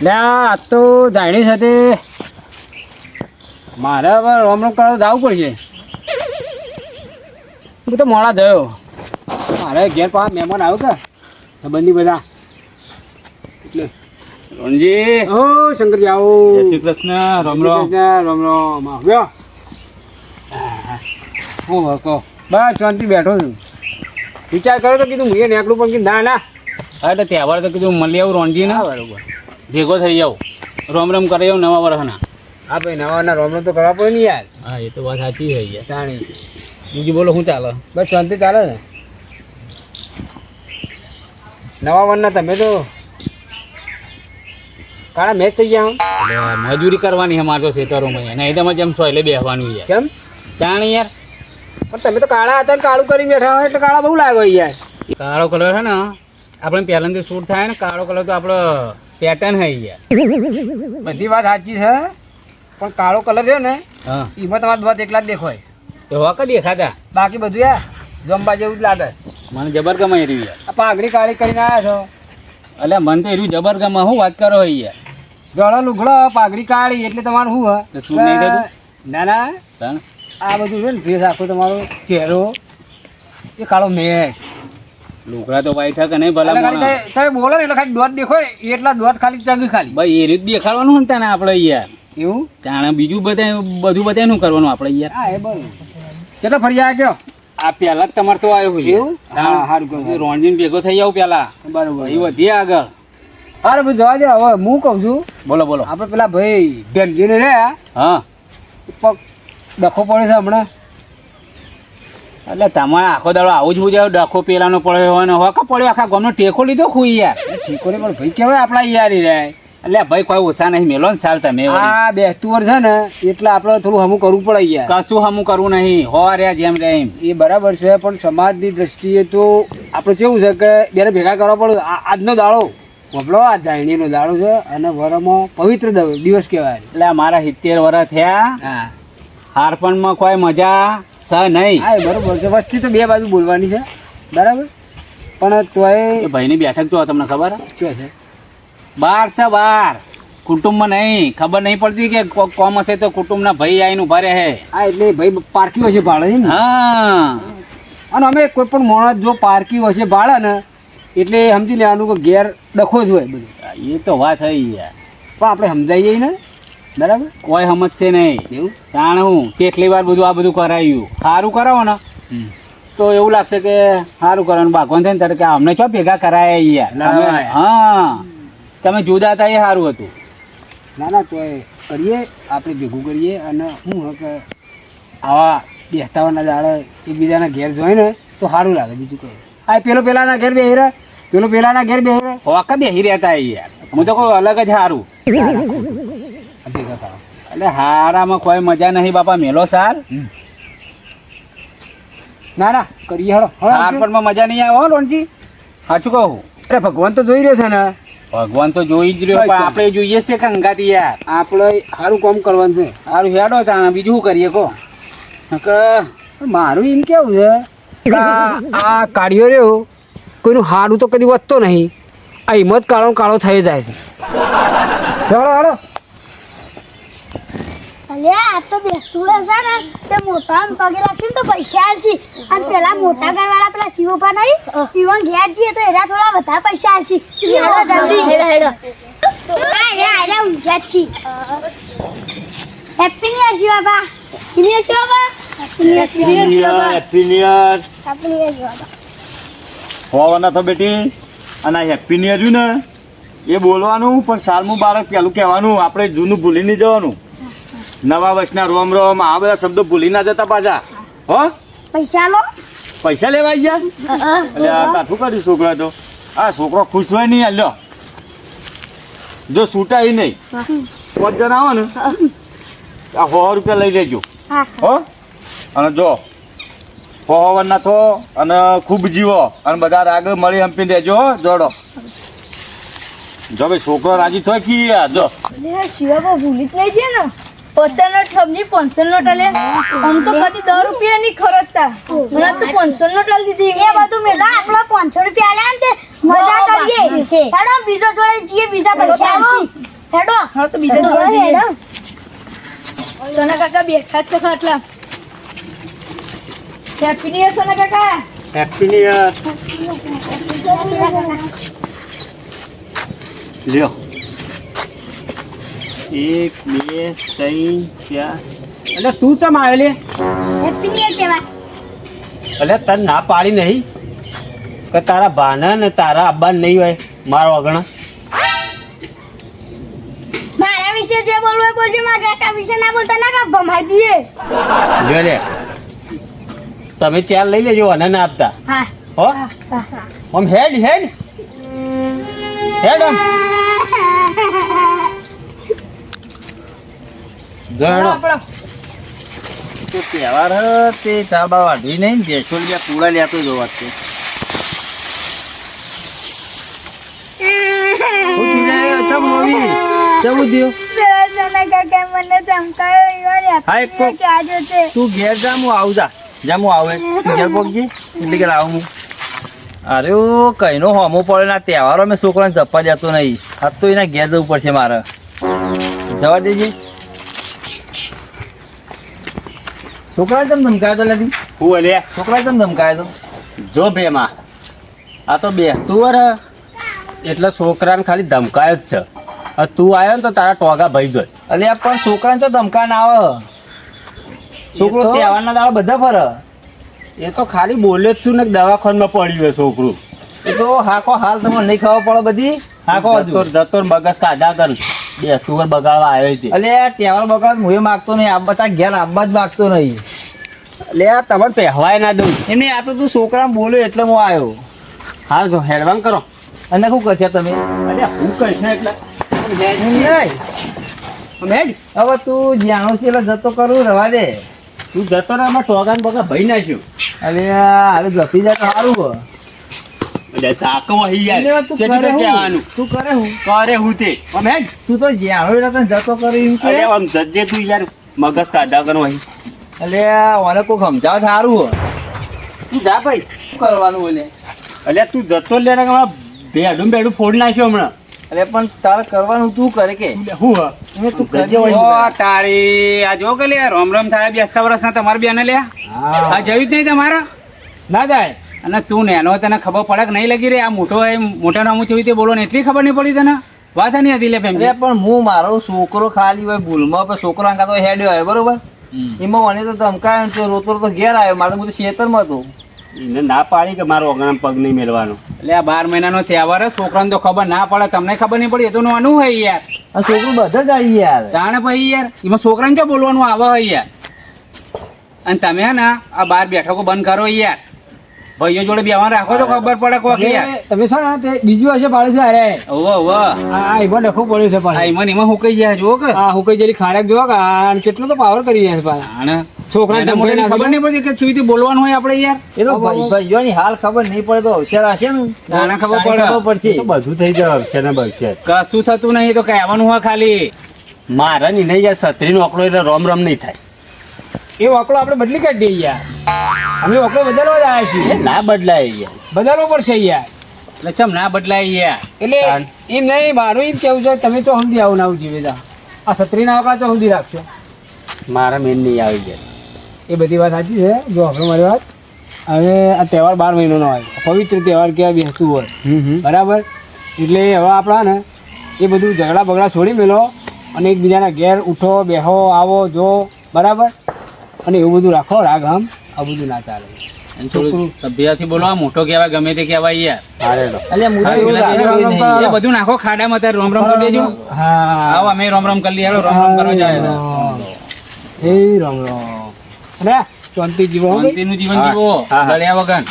લે આ તો જાણી સાથે મારે હવે રોમ રોમ કરવા જવું પડશે. હું તો મોડા થયો. મારે ઘેર પાસે મહેમાન આવ્યો કે સંબંધી બધા એટલે રોનજી ઓ શંકરજી આવો. જય શ્રી કૃષ્ણ. રામ રામ. રામ રામ આવ્યો. હું કહો બસ શાંતિ બેઠો છું. વિચાર કરો તો કીધું હું એ નીકળું પણ કીધું ના ના હા તો તહેવાર તો કીધું મળી આવું રોનજી ને બરોબર. ભેગો થઈ જાવ રોમ રોમ કરી આવું નવા વર્ષના. હા ભાઈ નવા રોમ રોમ તો કરવા પડે ને યાર. હા એ તો વાત સાચી છે યાર. જાણી બીજું બોલો શું ચાલે? બસ શાંતિ ચાલે ને. નવા વનના તમે તો કાળા મેચ થઈ ગયા. એટલે મજૂરી કરવાની છે મારે તો ખેતરોમાં નહીં તો જેમ સોયલે બેસવાનું યાર. કેમ જાણ યાર પણ તમે તો કાળા હતા ને કાળું કરી બેઠા હોય એટલે કાળા બહુ લાગો યાર. કાળો કલર છે ને આપણે પહેલાંથી શૂટ થાય ને કાળો કલર તો આપણો પેટર્ન છે યાર. બધી વાત સાચી છે પણ કાળો કલર છે ને હા એમાં તમારે વાત એકલા જ દેખાય. તો હોક દેખાતા બાકી બધું યાર જમવા જેવું જ લાગે. મને જબર ગમે રહ્યું યાર. આ પાઘડી કાળી કરીને આવ્યા છો. એટલે મને તો એનું જબર ગમે. શું વાત કરો યાર? ગળો લુગડો પાઘડી કાળી એટલે તમારું શું તો શું નહીં થતું? ના ના તાણ? આ બધું છે ને ફેસ આખો તમારો ચહેરો એ કાળો મેચ. લુગડા તો વાઈટ કે નહીં ભલા એટલે મોણા. ખાલી તમે બોલો ને એટલે ખાલી દોત દેખો ને એટલા દોત ખાલી ચગ ખાલી ભાઈ એ રીત દેખાડવાનું હોય ને તને આપણે યાર. એવું. જાણે બીજું બધું બધાનું કરવાનું આપણે યાર. હા એ બરોબર. કેટલો ફરી આવ્યા કયો આ પહેલા જ તમારે તો આવ્યો હોય એવું? હા સારું કહ્યું. રોણજીન ભેગો થઈ જાવ પેલા બરોબર. એ વધીએ આગળ. અરે બધું જવા દે હવે હું કહું છું બોલો બોલો. આપણે પેલા ભાઈ ભેમજીને રહ્યા હા પગ ડખો પડે છે હમણાં. એટલે તમારે આખો દાડો આવું જ પૂછાય ડખો પેલાનો પડ્યો હોય ને હોકા પડ્યો આખા ગામનો ટેકો લીધો ખુઈ યાર. ઠીકો ને પણ ભાઈ કેવાય આપણા યારી રહે. એટલે ભાઈ કોઈ ઓછા નહીં મેલો ને સાલ તમે વળી. આ બેસતું વર્ષ છે ને એટલે આપણે થોડું હમું કરવું પડે યાર. કશું હમું કરવું નહીં હો રહ્યા જેમ રે એમ. એ બરાબર છે પણ સમાજની દ્રષ્ટિએ તો આપણે કેવું છે કે બેને ભેગા કરવા પડે. આજનો દાડો બબલો આ જાયણીનો દાડો છે અને વરમાં પવિત્ર દિવસ કહેવાય. એટલે મારા 70 વર્ષ થયા હા હારપણમાં કોઈ મજા સ નહીં. હા એ બરોબર છે. વસ્તી તો બે બાજુ બોલવાની છે બરાબર પણ તોય એ ભાઈની બેઠક જો તમને ખબર હે? શું છે બાર છે બાર કુટુંબમાં નહીં ખબર નહીં પડતી કે કોમ હશે તો કુટુંબના ભાઈ આવીને ઉભા રહે. હા એટલે ભાઈ પારકી હશે ભાડે છે ને. હા અને અમે કોઈ પણ માણસ જો પારકી હશે ભાડે ને એટલે સમજી લેવાનું કે ઘેર ડખો જ હોય બધું. એ તો વાત થઈ યાર. પણ આપણે સમજાઈ જઈએ ને બરાબર. કોઈ સમજશે નહીં. એવું જાણ હું કેટલી વાર બધું આ બધું કરાવ્યું સારું કરાવો ને તો એવું લાગશે કે સારું કરવાનું ભાગવાન થાય ને ત્યારે કે અમને ચો ભેગા કરાયા યાર. લડાવાયા. હા તમે જુદા હતા એ સારું હતું. ના ના તોય કરીએ આપણે ભેગું કરીએ અને શું કે આવા બેસતાવાના દાડા એકબીજાના ઘેર જોઈ ને તો સારું લાગે. બીજું કોઈ આ પેલો પેલાના ઘેર બેહી રહે પેલો પેલાના ઘેર બેહી રહે હોકા બેસી રહેતા યાર. હું તો કોઈ અલગ જ સારું. ભેગા કરો. એટલે હારામાં કોઈ મજા નહીં બાપા મેલો સાર. ના ના કરીએ હળો હારપણમાં મજા નહીં આવે હો રોનજી. સાચું કહું. અરે ભગવાન તો જોઈ રહ્યો છે ને. ભગવાન તો જોઈ જ રહ્યો પણ આપણે જોઈએ છે કે અંગાતી યાર. આપણે સારું કામ કરવાનું છે. સારું હેડો તાણે બીજું શું કરીએ કહો. મારું એમ કેવું છે કે આ કાઢ્યો રહ્યો કોઈનું હારું તો કદી વધતો નહીં. આ હિંમત કાળો કાળો થઈ જાય છે. હળો હળો અલે આ તો બેસતું હશે ને તે મોટા પગે લાગશે ને તો પૈસા આલશે. અને પેલા મોટા ઘરવાળા પેલા શિવપા નહીં પીવન ઘેર જઈએ તો એના થોડા વધારે પૈસા આલશે. હેડો જલ્દી હેડો આરે ઊંઝા છી. Happy new year Shivpa. New year Shivpa. Happy new year. Happy new year Shivpa. હોવાના તો બેટી અને હેપી ન્યુ યર ને એ બોલવાનું પણ સાલમું બાળક પેલું કહેવાનું. આપણે જૂનું ભૂલી નહીં જવાનું. નવા વર્ષના રોમ રોમ આ બધા શબ્દો ભૂલી ના જતા પાછા. હો પૈસા લો. પૈસા લેવા ગયા એટલે આ કાઠું કર્યું છોકરા તો. આ છોકરો ખુશ હોય નહીં. લ્યો જો છૂટાય નહીં 5 જણા આવો ને આ 100 રૂપિયા લઈ લેજો. હો અને જો હોવાના થો અને ખૂબ જીવો અને બધા રાગ મળી હંપીને રહેજો. હો જોડો જો ભાઈ છોકરો રાજી થાય કે જો શિવપા ભૂલી જ નહીં જાય ને. 50 નોટ સમજી 500 નોટ આલે. આમ તો કદી 10 રૂપિયા ની ખરજતા મને તો 500 નોટ આલી દીધી. એ બધું મેલા આપણો 500 રૂપિયા આલ્યા ને તે મજા કરીએ. હેડો બીજો જોડે જઈએ બીજા પૈસા આલશી. હેડો હા તો બીજા જોવા જઈએ સોના કાકા બેઠા જ છે ખાટલા હેપી ન્યુ યર સોના કાકા હેપી ન્યુ યર લ્યો 1 2 3 4 એટલે તું ચમ આવ્યો લે હેપી ન્યુ યર કહેવાય એટલે તને ના પાડી નહીં કે તારા ભાના ને તારા આબ્બા નહીં હોય મારો અગણા મારા વિશે જે બોલવું હોય બોલજો, મારા કાકા વિશે ના બોલતા ના કા ભમાઈ દઈએ. જો લે તમે ચાર લઈ લેજો અને ના આપતા હા હો આમ હેડ હેડ હેડ આમ ગણો આપણો તો તહેવાર હ તે ચાબા વાઢી નહીં દેશો લ્યા પૂરા લેતો જોવા છે સોના કાકા મને ધમકાયો ઈવન હા, એક કોક. આજે છે તું ઘેર જા હું આવું જા હું આવે તું ઘેર પહોંચી એટલે કે આવું હું અરે કઈનો હોમો પડે ના તહેવારો મેં છોકરાને જપવા જતો નહીં આ તો એના ઘેર જવું પડશે મારે જવા દેજે છોકરા કેમ ધમકાયો તો લાદી હું લે છોકરા કેમ ધમકાયો તો જો બેમાં આ તો બેસતું વર એટલે છોકરાને ખાલી ધમકાયો જ છે હવે તું આવ્યો ને તો તારા ટોગા ભાઈ જોઈ અલે આ પણ છોકરાને તો ધમકા ના આવે છોકરો એ તો- તહેવારના દાડા બધા ફરે એ તો ખાલી બોલે જ છું ને દવાખાનામાં પડ્યું હોય છોકરું એ તો હાકો હાલ તમને નહીં ખબર પડે બધી હાકો હજુ જતો મગજ કાઢા કર બેસતું વર બગાડવા આવ્યો છે અલે આ તહેવાર બકરા હું એ માગતો નહીં આ બધા ઘેર આવવા જ માગતો નહીં લે આ તમારે પહેવાય ના દઉં એમને આ તો તું છોકરા બોલ્યો એટલે હું આવ્યો હા જો હેડવાન કરો અને શું કરશે તમે અરે હું કહીશ ને એટલે નહીં. હવે તું જાણો છે એટલે જતો કરું રવા દે તું જતો ને એમાં ટોગાને બગા ભાઈ નાખ્યું અરે હારે જતી જાય તો સારું હો એટલે ચાકો અહીં યાર એટલે તું કેટલું કરે હું? કહેવાનું તું કરે હું કરે હું તે અમે તું તો જાણો એટલે તને જતો કરી એમ કે અરે આમ જજે તું યાર મગજ કાઢા કરો અહીં એટલે ઓને કોઈ સમજાવ સારું હો તું જા ભાઈ શું કરવાનું બોલે એટલે તું જતો લે ને હમણાં બેડું ફોડ નાખ્યો હમણાં એટલે પણ તારે કરવાનું તું કરે કે હું હા એમે તું જજે કરજે હોય. હોય. તારી આ જો કે લે રોમ રોમ થાય બેસતા વર્ષના તમારા બેને લે આ જયું જ નહીં તમારા ના જાય અને તું નેનો તને ખબર પડે કે નહીં લગી રે આ મોટો હોય મોટા નામું થયું તે બોલો ને એટલી ખબર નહીં પડી તને વાત નહીં હતી લે અરે ફેમિલી પણ હું મારો છોકરો ખાલી હોય ભૂલમાં પણ છોકરો આંકા તો હેડ્યો હોય બરોબર એમાં મને તો ધમકાયો ને તો રોતો રોતો ઘેર આવ્યો મારે તો બધું ખેતરમાં હતો એને ના પાડી કે મારો અગણા પગ નહીં મેળવાનો એટલે આ 12 મહિનાનો તહેવાર હે, છોકરાને તો ખબર ના પડે તમને ખબર નહીં પડી એ તો નાનું હોય યાર આ છોકરું બધા જ આવી યાર જાણે પછી યાર એમાં છોકરાને ક્યાં બોલવાનું આવે હોય યાર અને તમે હે ને આ બાર બેઠકો બંધ કરો યાર ભાઈઓ જોડે બેવાનું રાખો તો ખબર પડે કોક યાર એટલે તમે છો ને તે બીજી વર્ષે પાડે છે અરે ઓવો ઓવો આ એમાં ડખો પડ્યો છે આ પાછો. ઈમન એમાં હુકાઈ જાય જો કે આ હું કઈ જરી ખારેક જોવા કે આ કેટલો તો પાવર કરી જાય છે પાછા. આને છોકરાને નાના મોટાની ધમકાઈ ખબર નહીં પડતી કે કેવી રીતે બોલવાનું હોય આપણે યાર એ તો ભાઈઓની હાલ ખબર નહીં પડે તો હોશિયાર હશે ને નાના ખબર તારી પડે. ખબર પડશે તો બધું થઈ જાય છે ને બસ કશું થતું નહીં તો કહેવાનું હોય ખાલી મારા ની નહીં યાર છત્રીનો આંકડો એટલે રોમ રોમ નહીં થાય એ વાકડો આપણે બદલી કાઢી દઈએ યાર. અમે વાકડો બદલવા જ આવ્યા એ છીએ ના બદલાય યાર બદલવો પડશે યાર. એટલે ચમ ના બદલાય યાર એટલે એમ નહીં મારું એમ કેવું છે તમે તો સમજી આવું ના જીવે તા આ છત્રીના આંકડા તો સમજી રાખશો મારા મેન નહીં આવી જાય એ બધી વાત સાચી છે જો આપણે મારી વાત હવે આ તહેવાર 12 મહિનાનો હોય પવિત્ર તહેવાર કહેવાય બેસતું હોય બરાબર એટલે હવે આપણા ને એ બધું ઝઘડા બગડા છોડી મેલો અને એકબીજાના ઘેર ઉઠો બેહો આવો જો બરાબર અને એવું બધું રાખો રાગ આમ આ બધું ના ચાલે અને થોડું સભ્યથી બોલવા મોટો કહેવાય ગમે તે કહેવાય યાર અલ્યા હું તો હા, એવું પેલા લાગે દેજો. કોઈ નહીં. એ બધું નાખો ખાડામાં ત્યારે રોમ રોમ કરી દેજો હા આવો અમે રોમ રોમ કરી લઈએ હાલો રોમ રોમ કરવા જાય એ રામ રામ અરે શાંતિ જીવો હો ભાઈ. શાંતિનું જીવન હા, જીવો હા, હા. લડ્યા વગર